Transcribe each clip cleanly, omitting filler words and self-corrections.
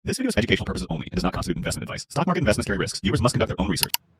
This video is for educational purposes only. It does not constitute investment advice. Stock market investments carry risks. Viewers must conduct their own research.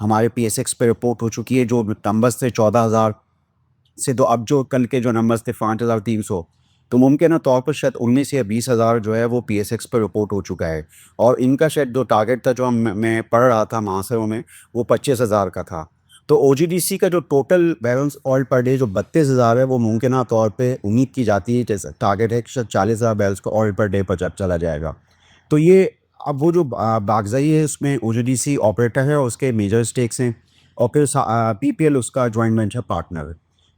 ہمارے PSX پہ report ہو چکی ہے. جو numbers تھے 14,000 سے، تو اب جو کل کے جو نمبرس تھے 5,300، تو ممکنہ طور پر شاید 19 یا 20,000 جو ہے وہ PSX پہ رپورٹ ہو چکا ہے. اور ان کا شاید جو ٹارگیٹ تھا، جو میں پڑھ رہا تھا معاصروں میں، وہ 25,000 کا تھا. تو OGDC کا جو ٹوٹل بیرلز آئل پر ڈے جو 32,000 ہے، وہ ممکنہ طور پہ امید کی جاتی ہے، جیسے ٹارگیٹ ہے کہ شاید 40,000 بیرلز کا آئل پر ڈے پر چلا جائے گا. تو یہ اب وہ جو باغزئی ہے، اس میں OGDC آپریٹر ہے اور اس کے میجر اسٹیکس ہیں، اور پھر PPL اس کا جوائنٹ وینچر پارٹنر ہے.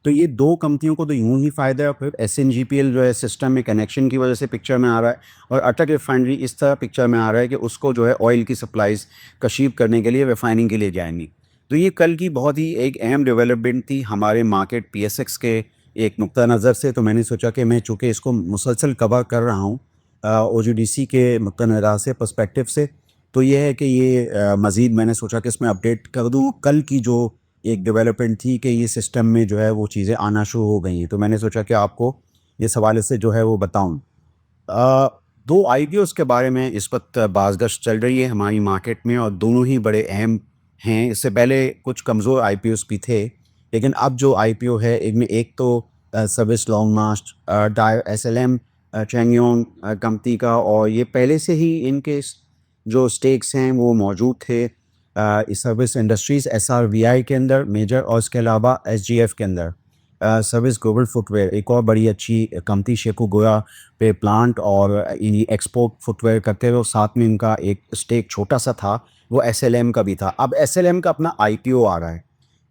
تو یہ دو کمپنیوں کو تو یوں ہی فائدہ ہے. پھر SNGPL جو ہے سسٹم میں کنیکشن کی وجہ سے پکچر میں آ رہا ہے، اور اٹک ریفائنری اس طرح پکچر میں آ رہا ہے کہ اس کو جو ہے آئل کی سپلائیز کشیف کرنے کے لیے ریفائننگ کے لیے جائیں گی. تو یہ کل کی بہت ہی ایک اہم ڈیولپمنٹ تھی ہمارے مارکیٹ PSX کے ایک نقطہ نظر سے. تو میں نے سوچا کہ میں چونکہ اس کو مسلسل کور کر رہا ہوں OGDC کے نقطہ نظر سے پرسپیکٹیو سے، تو یہ ہے کہ یہ مزید میں نے سوچا کہ اس میں اپڈیٹ کر دوں کل کی جو ایک ڈیولپمنٹ تھی کہ یہ سسٹم میں جو ہے وہ چیزیں آنا شروع ہو گئی ہیں. تو میں نے سوچا کہ آپ کو اس حوالے سے جو ہے وہ بتاؤں. 2 IPOs کے بارے میں اس وقت باز گشت چل رہی ہے ہماری مارکیٹ میں، اور دونوں ہی بڑے اہم ہیں. اس سے پہلے کچھ کمزور IPOs بھی تھے، لیکن اب جو IPO ہے ان میں ایک تو سروس لانگ مارچ ڈائر SLM چینگیونگ کمپنی کا، اور یہ پہلے سے ہی ان کے جو سٹیکس ہیں وہ موجود تھے سروس انڈسٹریز SRVI کے اندر میجر، اور اس کے علاوہ SGF کے اندر سروس گلوبل فٹ ویئر ایک اور بڑی اچھی کمپنی شیکو گویا پہ پلانٹ اور ایکسپورٹ فٹ ویئر کرتے ہوئے. ساتھ میں ان کا ایک اسٹیک چھوٹا سا تھا، وہ SLM کا بھی تھا. اب SLM کا اپنا IPO آ رہا ہے،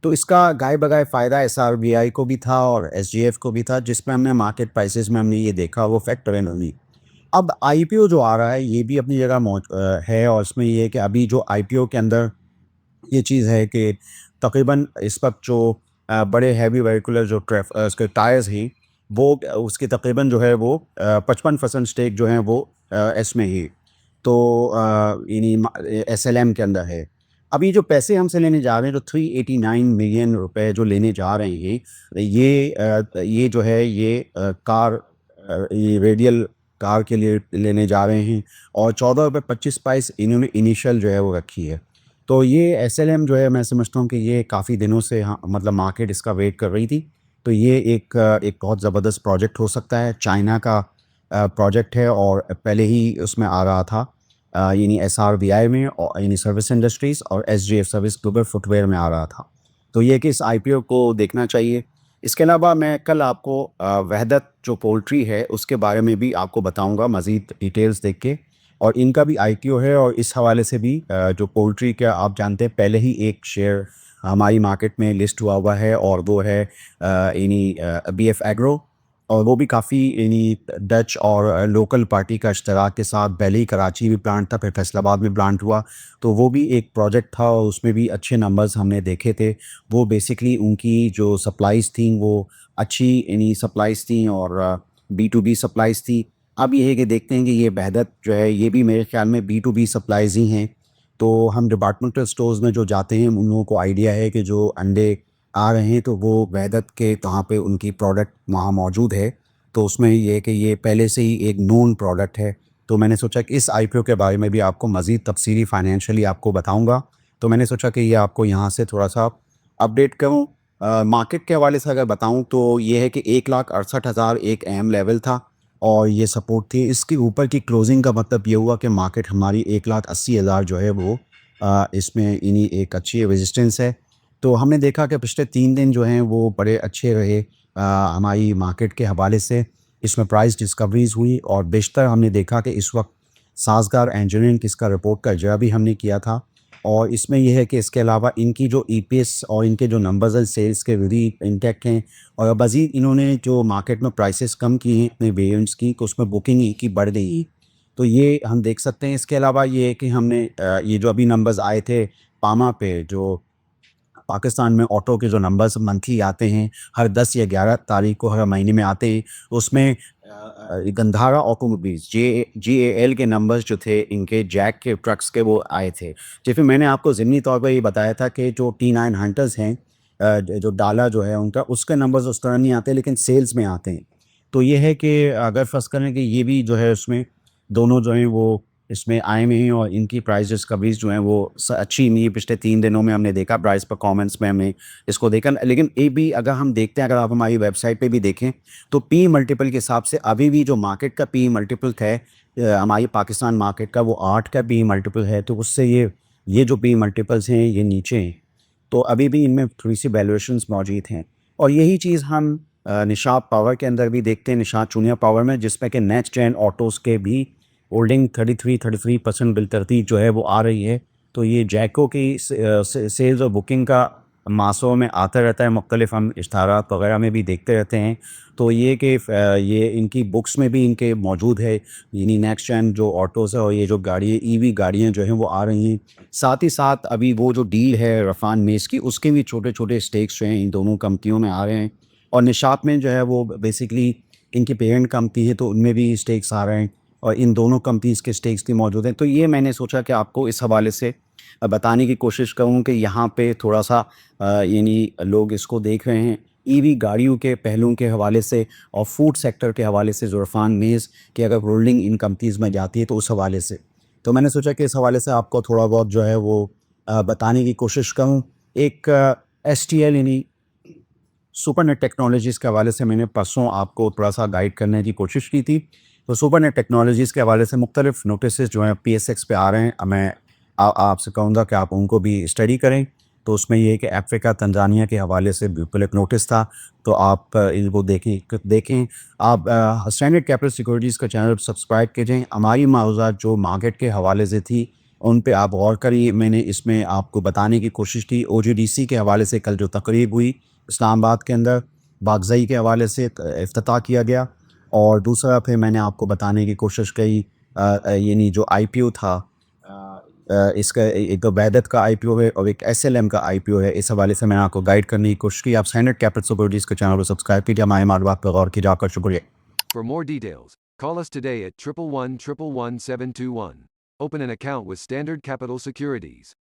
تو اس کا گائے بگائے فائدہ SRVI کو بھی تھا اور SGF کو بھی تھا، جس میں ہم نے مارکیٹ پرائسز میں ہم نے یہ دیکھا وہ فیکٹر ان ہوئی. اب IPO جو آ رہا ہے یہ بھی اپنی جگہ ہے، اور اس میں یہ ہے کہ ابھی جو IPO کے اندر یہ چیز ہے کہ تقریباً اس وقت جو بڑے ہیوی وہیکولر جو اس کے ٹائرز ہیں، وہ اس کے تقریباً جو ہے وہ 55% اسٹیک جو ہیں وہ اس میں ہی تو یعنی SLM کے اندر ہے. ابھی جو پیسے ہم سے لینے جا رہے ہیں، جو 389 ملین روپے جو لینے جا رہے ہیں، یہ جو ہے یہ کار یہ ریڈیل کار کے لیے لینے جا رہے ہیں، اور 14.25 انہوں نے انیشل جو ہے وہ رکھی ہے. تو یہ SLM جو ہے میں سمجھتا ہوں کہ یہ کافی دنوں سے مطلب مارکیٹ اس کا ویٹ کر رہی تھی. تو یہ ایک بہت زبردست پروجیکٹ ہو سکتا ہے. چائنا کا پروجیکٹ ہے اور پہلے ہی اس میں آ رہا تھا، یعنی SRVI میں، یعنی سروس انڈسٹریز، اور SGF service global footwear میں آ رہا تھا. تو یہ کہ اس IPO کو دیکھنا چاہیے. اس کے علاوہ میں کل آپ کو وحدت جو پولٹری ہے اس کے بارے میں بھی آپ کو بتاؤں گا مزید ڈیٹیلز دیکھ کے، اور ان کا بھی IPO ہے. اور اس حوالے سے بھی جو پولٹری کا آپ جانتے ہیں پہلے ہی ایک شیئر ہماری مارکیٹ میں لسٹ ہوا ہے، اور وہ ہے یعنی BF ایگرو، اور وہ بھی کافی یعنی ڈچ اور لوکل پارٹی کا اشتراک کے ساتھ. پہلے ہی کراچی بھی پلانٹ تھا، پھر فیصل آباد میں پلانٹ ہوا. تو وہ بھی ایک پروجیکٹ تھا اور اس میں بھی اچھے نمبرز ہم نے دیکھے تھے. وہ بیسکلی ان کی جو سپلائیز تھیں وہ اچھی یعنی سپلائیز تھیں، اور B2B سپلائیز تھی. اب یہ ہے کہ دیکھتے ہیں کہ یہ وحدت جو ہے یہ بھی میرے خیال میں B2B سپلائیز ہی ہیں. تو ہم ڈپارٹمنٹل سٹورز میں جو جاتے ہیں ان لوگوں کو آئیڈیا ہے کہ جو انڈے آ رہے ہیں تو وہ وحدت کے کہاں پہ ان کی پروڈکٹ وہاں موجود ہے. تو اس میں یہ ہے کہ یہ پہلے سے ہی ایک نون پروڈکٹ ہے. تو میں نے سوچا کہ اس IPO کے بارے میں بھی آپ کو مزید تفصیلی فائنینشلی آپ کو بتاؤں گا. تو میں نے سوچا کہ یہ آپ کو یہاں سے تھوڑا سا اپڈیٹ کروں. مارکیٹ کے حوالے سے اگر بتاؤں تو یہ ہے کہ 1,68,000 ایک اہم لیول تھا اور یہ سپورٹ تھی. اس کے اوپر کی کلوزنگ کا مطلب یہ ہوا کہ مارکیٹ ہماری 1,80,000 جو ہے وہ اس میں انہیں ایک اچھی ریزسٹنس ہے. تو ہم نے دیکھا کہ پچھلے 3 دن جو ہیں وہ بڑے اچھے رہے ہماری مارکیٹ کے حوالے سے. اس میں پرائز ڈسکوریز ہوئی، اور بیشتر ہم نے دیکھا کہ اس وقت سازگار انجینئرنگ کس کا رپورٹ کا اجرا بھی ہم نے کیا تھا. اور اس میں یہ ہے کہ اس کے علاوہ ان کی جو EPS اور ان کے جو نمبرز ہیں سیلز کے بھی انٹیکٹ ہیں، اور مزید انہوں نے جو مارکیٹ میں پرائسز کم کی ہیں اپنے ویریئنٹس کی، کہ اس میں بکنگ کی بڑھ گئی. تو یہ ہم دیکھ سکتے ہیں. اس کے علاوہ یہ ہے کہ ہم نے یہ جو ابھی نمبرز آئے تھے پاما پہ، جو پاکستان میں آٹو کے جو نمبرز منتھلی آتے ہیں ہر 10 یا 11 تاریخ کو ہر مہینے میں آتے ہیں، اس میں گندھارا آٹو موبیلز GAL کے نمبرز جو تھے ان کے جیک کے ٹرکس کے وہ آئے تھے. جیسے میں نے آپ کو ضمنی طور پر یہ بتایا تھا کہ جو T9 ہنٹرز ہیں جو ڈالا جو ہے ان کا، اس کے نمبرز اس طرح نہیں آتے لیکن سیلز میں آتے ہیں. تو یہ ہے کہ اگر فرض کریں کہ یہ بھی جو ہے اس میں دونوں جو ہیں وہ اس میں آئے ہوئے ہیں اور ان کی پرائز ڈسکوریز جو ہیں وہ اچھی نہیں ہے. پچھلے 3 دنوں میں ہم نے دیکھا پرائز پرفارمنس میں ہم نے اس کو دیکھا. لیکن یہ بھی اگر ہم دیکھتے ہیں، اگر آپ ہماری ویب سائٹ پہ بھی دیکھیں تو پی ملٹیپل کے حساب سے ابھی بھی جو مارکیٹ کا پی ملٹیپل ہے ہماری پاکستان مارکیٹ کا وہ 8 کا پی ملٹیپل ہے. تو اس سے یہ جو پی ملٹیپلس ہیں یہ نیچے ہیں. تو ابھی بھی ان میں تھوڑی سی ویلیویشنس موجود ہیں. اور یہی چیز ہم نشاط پاور کے اندر بھی دیکھتے ہیں، نشاط چونیا پاور میں، جس میں کہ نیکسٹ جین آٹوز کے بھی ہولڈنگ 33% بالترتیب جو ہے وہ آ رہی ہے. تو یہ جیکو کی سیلز اور بکنگ کا ماسوں میں آتا رہتا ہے، مختلف ہم اشتہارات وغیرہ میں بھی دیکھتے رہتے ہیں. تو یہ کہ یہ ان کی بکس میں بھی ان کے موجود ہے، یعنی نیکسٹ جین جو آٹوز ہے اور یہ جو گاڑی ای وی گاڑیاں جو ہیں وہ آ رہی ہیں. ساتھ ہی ساتھ ابھی وہ جو ڈیل ہے رفان میز کی، اس کے بھی چھوٹے چھوٹے اسٹیکس جو ہیں ان دونوں کمپنیوں میں آ رہے ہیں. اور نشاط میں جو ہے وہ بیسکلی ان کی پیرنٹ کمپنی ہے تو ان میں بھی اسٹیکس آ رہے ہیں اور ان دونوں کمپنیز کے اسٹیکس بھی موجود ہیں. تو یہ میں نے سوچا کہ آپ کو اس حوالے سے بتانے کی کوشش کروں کہ یہاں پہ تھوڑا سا یعنی لوگ اس کو دیکھ رہے ہیں ای وی گاڑیوں کے پہلوؤں کے حوالے سے اور فوڈ سیکٹر کے حوالے سے عرفان میز کہ اگر ہولڈنگ ان کمپنیز میں جاتی ہے تو اس حوالے سے. تو میں نے سوچا کہ اس حوالے سے آپ کو تھوڑا بہت جو ہے وہ بتانے کی کوشش کروں. ایک ایس ٹی ایل یعنی سپر نیٹ ٹیکنالوجیز کے حوالے سے میں نے پرسوں آپ کو تھوڑا سا گائیڈ کرنے کی کوشش کی تھی. تو سپر نیٹ ٹیکنالوجیز کے حوالے سے مختلف نوٹسز جو ہیں پی ایس ایکس پہ آ رہے ہیں. میں آپ سے کہوں گا کہ آپ ان کو بھی اسٹڈی کریں. تو اس میں یہ ہے کہ افریقہ تنزانیہ کے حوالے سے بالکل ایک نوٹس تھا، تو آپ ان کو دیکھیں. آپ اسٹینڈرڈ کیپٹل سیکورٹیز کا چینل سبسکرائب کیجیں. ہماری معروضات جو مارکیٹ کے حوالے سے تھی ان پہ آپ غور کریے. میں نے اس میں آپ کو بتانے کی کوشش کی او جی ڈی سی کے حوالے سے کل جو تقریب ہوئی اسلام آباد کے اندر، باغزئی کے حوالے سے افتتاح کیا گیا. اور دوسرا پھر میں نے آپ کو بتانے کی کوشش کی یعنی جو آئی پی او تھا اس کا ایک ویدت کا آئی پی او ہے اور ایک ایس ایل ایم کا آئی پی او ہے. اس حوالے سے میں نے آپ کو گائیڈ کرنے کی کوشش کی. آپ اسٹینڈرڈ کیپٹل سیکورٹیز کے چینل کو سبسکرائب کیجیے. ہمارے معلومات پہ غور کیجیے. آپ کا شکریہ. For more details, call us today at 111-111-721. Open an account with Standard Capital Securities.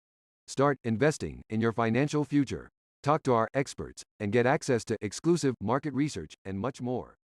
Start investing in your financial future. Talk to our experts and get access to exclusive market research and much more.